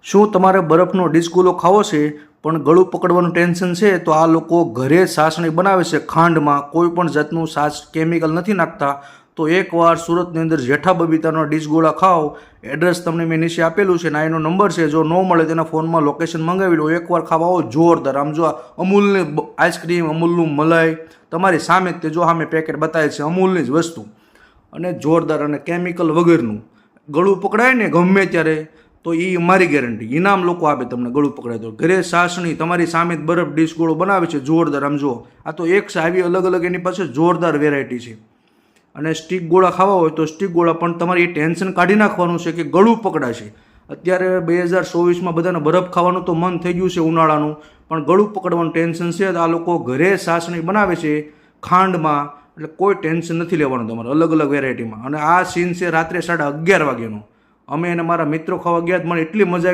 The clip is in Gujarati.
શું તમારે બરફનો ડિસ્ગોલો ખાવો છે પણ ગળું પકડવાનું ટેન્શન છે? તો આ લોકો ઘરે ચાસણી બનાવે છે ખાંડમાં, કોઈ પણ જાતનું કેમિકલ નથી નાખતા. તો એકવાર સુરતની અંદર જેઠા બબીતાનો ડિસ્ગોળા ખાઓ. એડ્રેસ તમને મેં નીચે આપેલું છે ને એનો નંબર છે, જો ન મળે તેના ફોનમાં લોકેશન મંગાવી લો. એકવાર ખાવા આવો જોરદાર. આમ જો અમૂલની આઈસ્ક્રીમ, અમૂલનું મલાઈ તમારી સામે જ, તે જો સામે પેકેટ બતાવે છે અમૂલની જ વસ્તુ, અને જોરદાર અને કેમિકલ વગરનું. ગળું પકડાય ને ગમે ત્યારે તો એ મારી ગેરંટી, ઇનામ લોકો આપે તમને ગળું પકડાય તો. ઘરે ચાસણી તમારી સામે જ બરફ ડિસ્ગોળો બનાવે છે જોરદાર. આમ જુઓ, આ તો એક છે, આવી અલગ અલગ એની પાસે જોરદાર વેરાયટી છે. અને સ્ટીક ગોળા ખાવા હોય તો સ્ટીક ગોળા પણ તમારે એ ટેન્શન કાઢી નાખવાનું છે કે ગળું પકડાશે. અત્યારે 2024માં બધાને બરફ ખાવાનું તો મન થઈ ગયું છે ઉનાળાનું, પણ ગળું પકડવાનું ટેન્શન છે. આ લોકો ઘરે ચાસણી બનાવે છે ખાંડમાં, એટલે કોઈ ટેન્શન નથી લેવાનું તમારે, અલગ અલગ વેરાયટીમાં. અને આ સીન છે રાત્રે 11:30 વાગ્યાનો. અમે અને મારા મિત્રો ખાવા ગયા, મને એટલી મજા આવી.